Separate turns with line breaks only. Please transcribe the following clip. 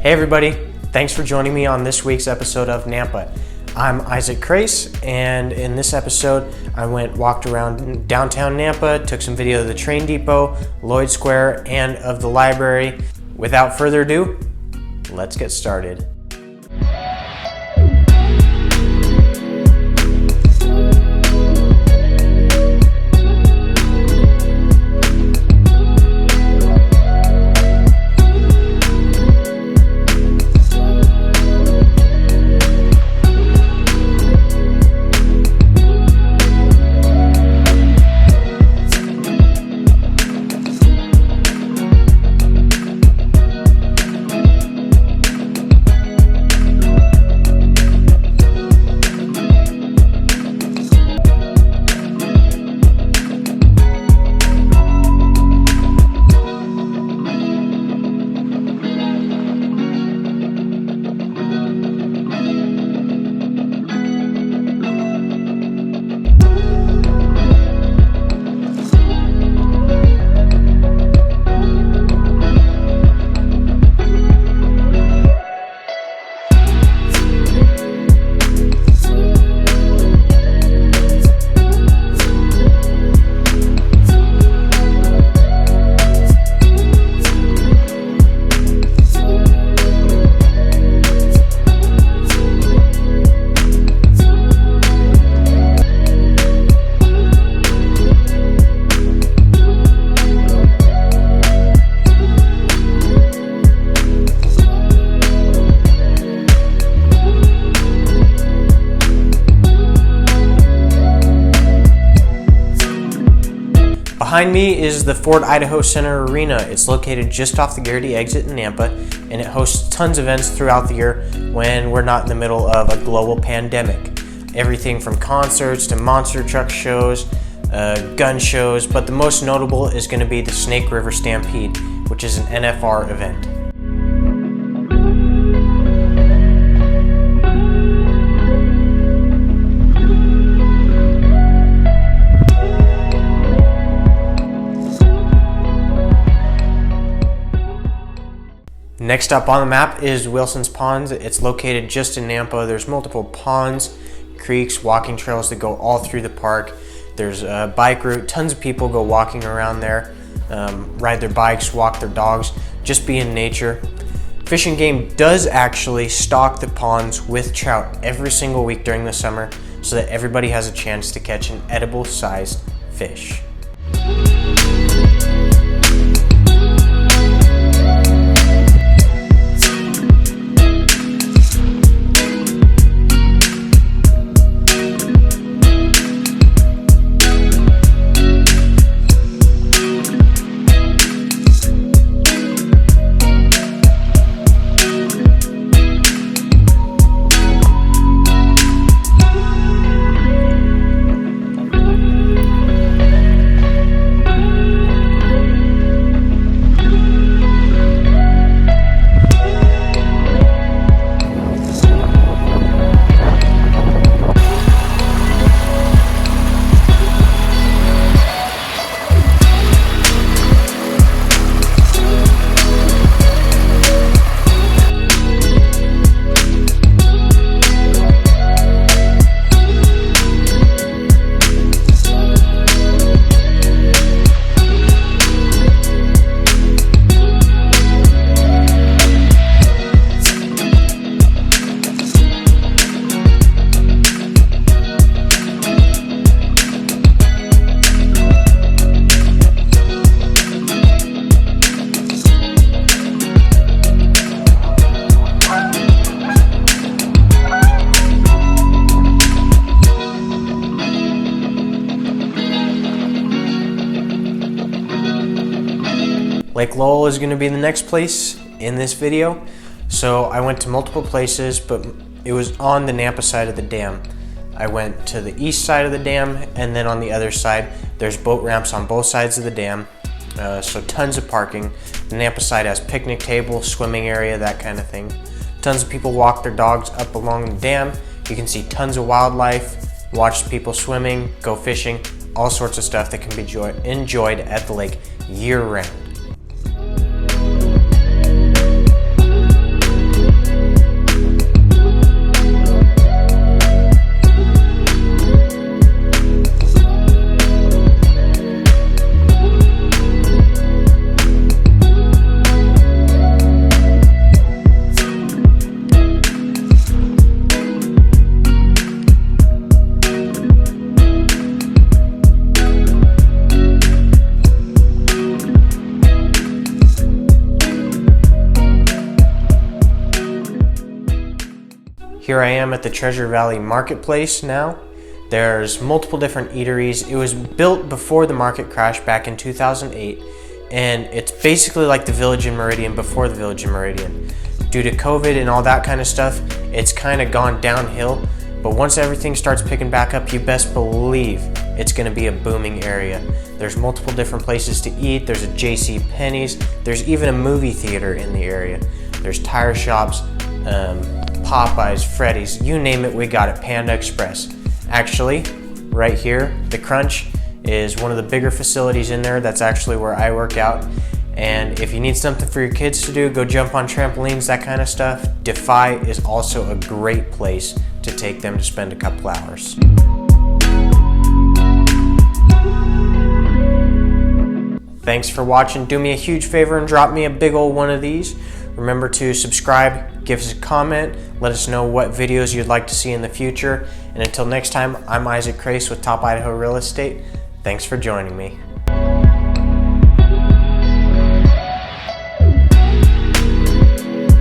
Hey everybody, thanks for joining me on this week's episode of Nampa. I'm Isaac Crace, and in this episode I walked around downtown Nampa, took some video of the train depot, Lloyd Square, and of the library. Without further ado, let's get started. Behind me is the Idaho Center Arena. It's located just off the Garrity exit in Nampa, and it hosts tons of events throughout the year when we're not in the middle of a global pandemic. Everything from concerts to monster truck shows, gun shows, but the most notable is going to be the Snake River Stampede, which is an NFR event. Next up on the map is Wilson's Ponds. It's located just in Nampa. There's multiple ponds, creeks, walking trails that go all through the park. There's a bike route. Tons of people go walking around there, ride their bikes, walk their dogs, just be in nature. Fish and Game does actually stock the ponds with trout every single week during the summer so that everybody has a chance to catch an edible sized fish. Lake Lowell is going to be the next place in this video. So I went to multiple places, but it was on the Nampa side of the dam. I went to the east side of the dam, and then on the other side, there's boat ramps on both sides of the dam. So tons of parking. The Nampa side has picnic tables, swimming area, that kind of thing. Tons of people walk their dogs up along the dam. You can see tons of wildlife, watch people swimming, go fishing, all sorts of stuff that can be enjoyed at the lake year-round. Here I am at the Treasure Valley Marketplace now. There's multiple different eateries. It was built before the market crash back in 2008, and it's basically like the Village in Meridian before the Village in Meridian. Due to COVID and all that kind of stuff, it's kind of gone downhill, but once everything starts picking back up, you best believe it's going to be a booming area. There's multiple different places to eat. There's a J.C. Penney's. There's even a movie theater in the area. There's tire shops, Popeyes, Freddy's, you name it, we got it. Panda Express. Actually, right here, the Crunch is one of the bigger facilities in there. That's actually where I work out. And if you need something for your kids to do, go jump on trampolines, that kind of stuff, Defy is also a great place to take them to spend a couple hours. Thanks for watching. Do me a huge favor and drop me a big old one of these. Remember to subscribe, give us a comment, let us know what videos you'd like to see in the future. And until next time, I'm Isaac Crace with Top Idaho Real Estate. Thanks for joining me.